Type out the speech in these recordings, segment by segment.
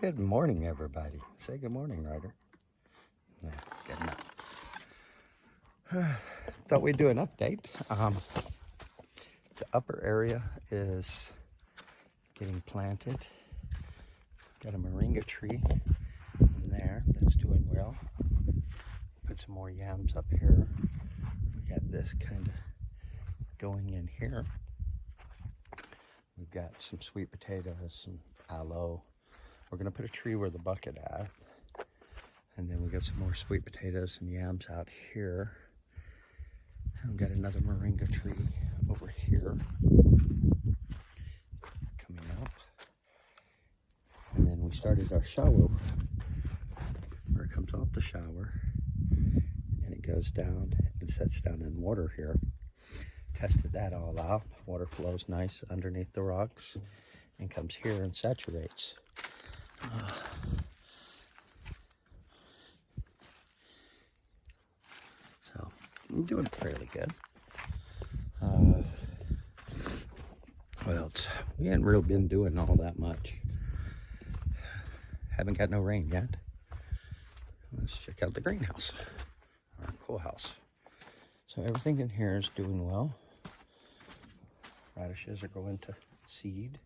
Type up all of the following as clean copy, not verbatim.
Good morning, everybody. Say good morning, Ryder. Yeah, good enough. Thought we'd do an update. The upper area is getting planted. Got a moringa tree in there that's doing well. Put some more yams up here. We got this kind of going in here. We've got some sweet potatoes, some aloe. We're gonna put a tree where the bucket at. And then we got some more sweet potatoes and yams out here. And we got another moringa tree over here coming up. And then we started our shower where it comes off the shower and it goes down and sets down in water here. Tested that all out. Water flows nice underneath the rocks and comes here and saturates. So I'm doing fairly good. What else? We hadn't really been doing all that much. Haven't got no rain yet. Let's check out the greenhouse, our cool house. So everything in here is doing well. Radishes are going to seed.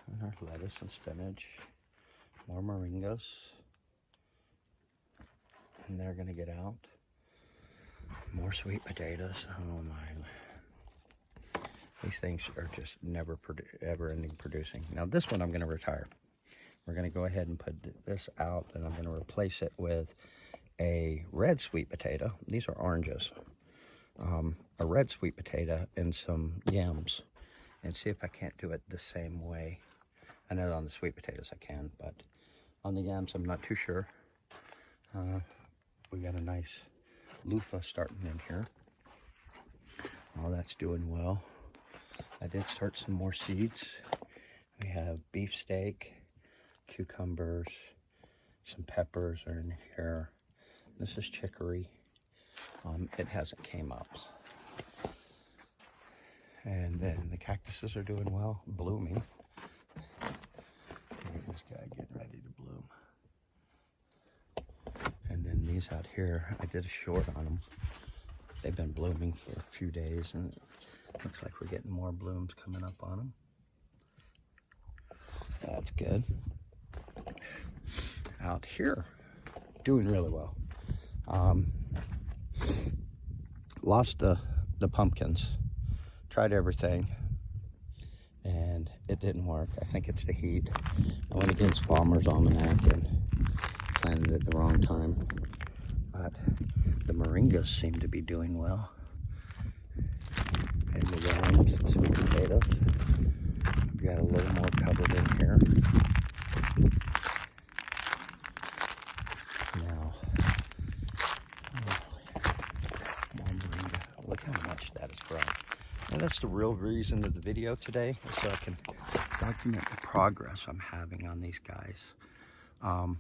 And our lettuce and spinach. More moringas. And they're gonna get out. More sweet potatoes. Oh my. These things are just never ever ending producing. Now this one I'm gonna retire. We're gonna go ahead and put this out and I'm gonna replace it with a red sweet potato. These are oranges. A red sweet potato and some yams, and see if I can't do it the same way. I know on the sweet potatoes I can, but on the yams I'm not too sure. We got a nice loofah starting in here. Oh, that's doing well. I did start some more seeds. We have beefsteak, cucumbers, some peppers are in here. This is chicory. It hasn't came up. And then the cactuses are doing well, blooming. Look at this guy getting ready to bloom. And then these out here, I did a short on them. They've been blooming for a few days and it looks like we're getting more blooms coming up on them. So that's good. Out here, doing really well. Lost the pumpkins. Tried everything and it didn't work. I think it's the heat. I went against Farmer's Almanac and planted it the wrong time. But the moringas seem to be doing well. And the yams, the sweet potatoes. We've got a little more covered in here. Now, more moringa. Look how much that has grown. And that's the real reason of the video today, so I can document the progress I'm having on these guys. I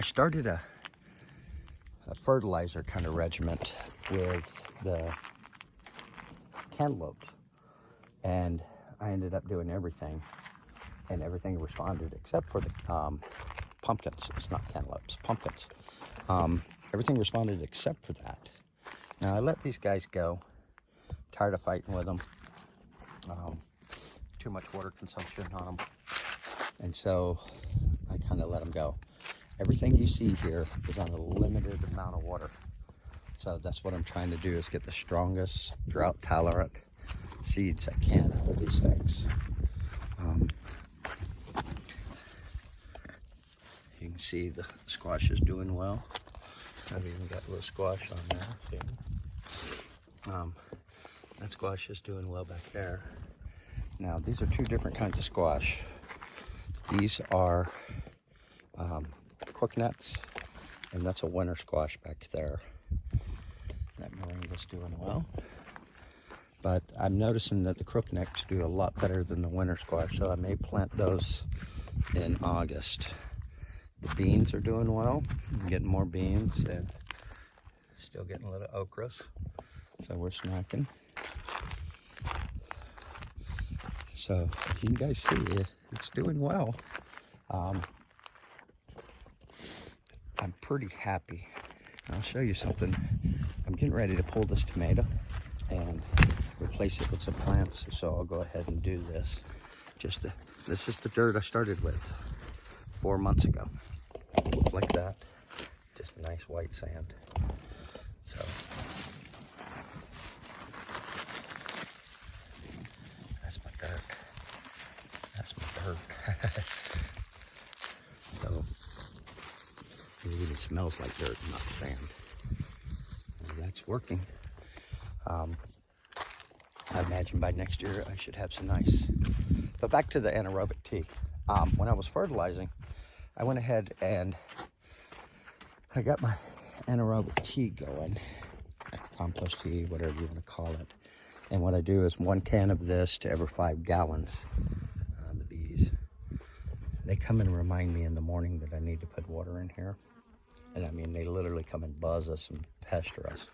started a fertilizer kind of regiment with the cantaloupes, and I ended up doing everything, and everything responded except for the pumpkins. It's not cantaloupes, pumpkins. Everything responded except for that. Now I let these guys go. Tired of fighting with them. Too much water consumption on them. And so I kind of let them go. Everything you see here is on a limited amount of water. So that's what I'm trying to do, is get the strongest drought tolerant seeds I can out of these things. You can see the squash is doing well. I've even got a little squash on there. See? That squash is doing well back there. Now, these are two different kinds of squash. These are crooknets, and that's a winter squash back there. That moringa's doing well. But I'm noticing that the crooknets do a lot better than the winter squash, so I may plant those in August. The beans are doing well. I'm getting more beans and still getting a little okras, so we're snacking. So you guys see it's doing well. I'm pretty happy. I'll show you something. I'm getting ready to pull this tomato and replace it with some plants. So I'll go ahead and do this. This is the dirt I started with 4 months ago. Look like that. Just nice white sand. So that's my dirt. That's my dirt. So it even smells like dirt, not sand. And that's working. I imagine by next year I should have some nice. But back to the anaerobic tea. When I was fertilizing, I went ahead and I got my anaerobic tea going, compost tea, whatever you want to call it. And what I do is 1 can of this to every 5 gallons. The bees, they come and remind me in the morning that I need to put water in here. And I mean, they literally come and buzz us and pester us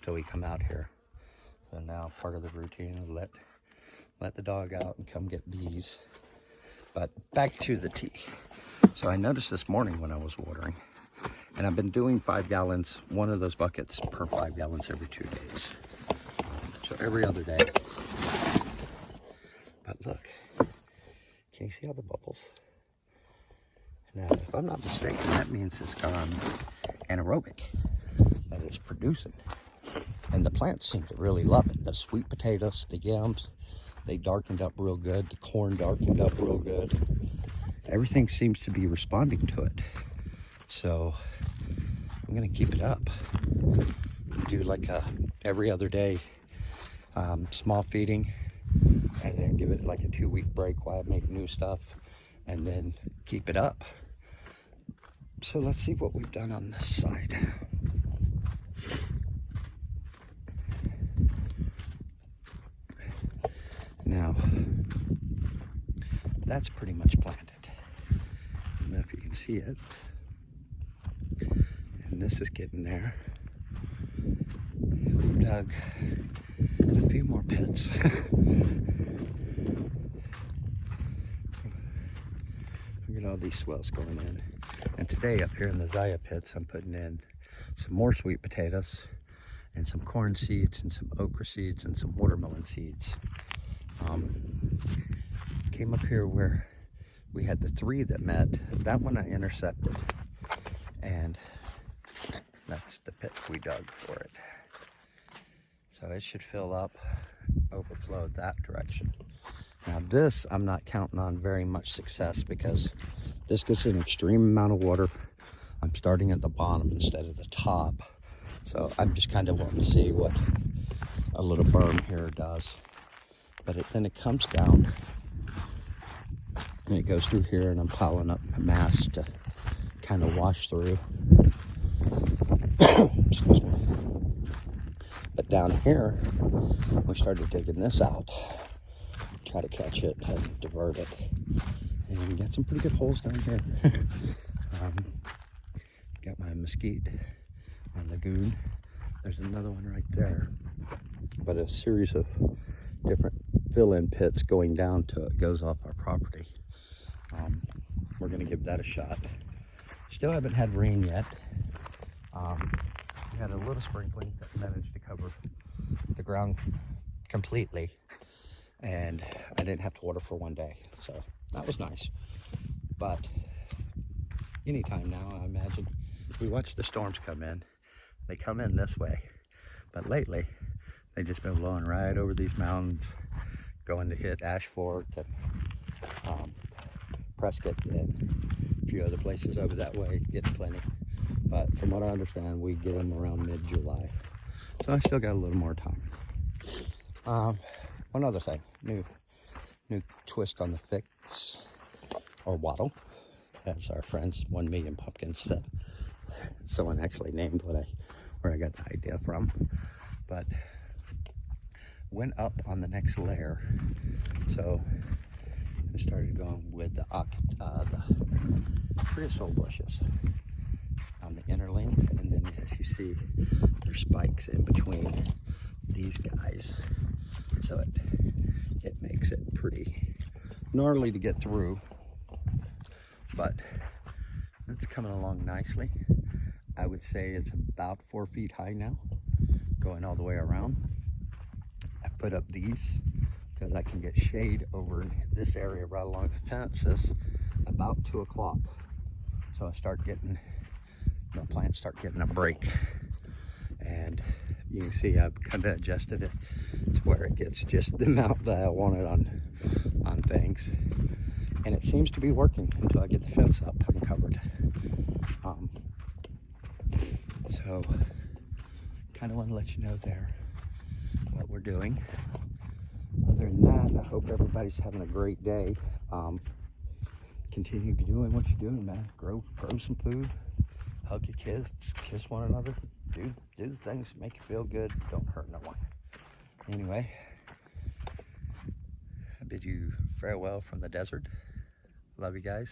till we come out here. So now part of the routine is let the dog out and come get bees. But back to the tea. So I noticed this morning when I was watering, and I've been doing 5 gallons, one of those buckets per 5 gallons every 2 days. So every other day. But look, can you see all the bubbles? Now, if I'm not mistaken, that means it's gone anaerobic, that it's producing. And the plants seem to really love it. The sweet potatoes, the yams, they darkened up real good. The corn darkened up real good. Everything seems to be responding to it. So I'm gonna keep it up. Do like a every other day small feeding, and then give it like a 2-week break while I make new stuff, and then keep it up. So let's see what we've done on this side. Now, that's pretty much planted. I don't know if you can see it. And this is getting there. We dug a few more pits. Look at all these swells going in. And today up here in the Zaya pits, I'm putting in some more sweet potatoes and some corn seeds and some okra seeds and some watermelon seeds. Came up here where we had the 3 that met. That one I intercepted, and that's the pit we dug for it. So it should fill up, overflow that direction. Now this, I'm not counting on very much success because this gets an extreme amount of water. I'm starting at the bottom instead of the top. So I'm just kind of wanting to see what a little berm here does. But then it comes down and it goes through here, and I'm piling up a mass to kind of wash through. Excuse me. But down here, we started digging this out, try to catch it and divert it, and got some pretty good holes down here. Got my mesquite, my lagoon. There's another one right there, but a series of different fill-in pits going down to it goes off our property. We're gonna give that a shot. Still haven't had rain yet. We had a little sprinkling that managed to cover the ground completely, and I didn't have to water for 1 day, so that was nice. But anytime now, I imagine, we watch the storms come in. They come in this way, but lately they've just been blowing right over these mountains, going to hit Ash Fork and Prescott and a few other places over that way, getting plenty. But from what I understand, we get them around mid-July. So I still got a little more time. One other thing, new twist on the fix, or wattle, as our friends 1 Million Pumpkins said. Someone actually named where I got the idea from. But went up on the next layer, so I started going with the creosote bushes on the inner length, and then as you see, there's spikes in between these guys, so it makes it pretty gnarly to get through, but it's coming along nicely. I would say it's about 4 feet high now, going all the way around. I put up these because I can get shade over in this area right along the fences about 2 o'clock. So I start getting, the plants start getting a break. And you can see I've kind of adjusted it to where it gets just the amount that I wanted on things. And it seems to be working until I get the fence up and covered. So kind of want to let you know there what we're doing. Other than that, I hope everybody's having a great day. Continue doing what you're doing, man. Grow some food, hug your kids, kiss one another, do the things that make you feel good, don't hurt no one. Anyway, I bid you farewell from the desert. Love you guys.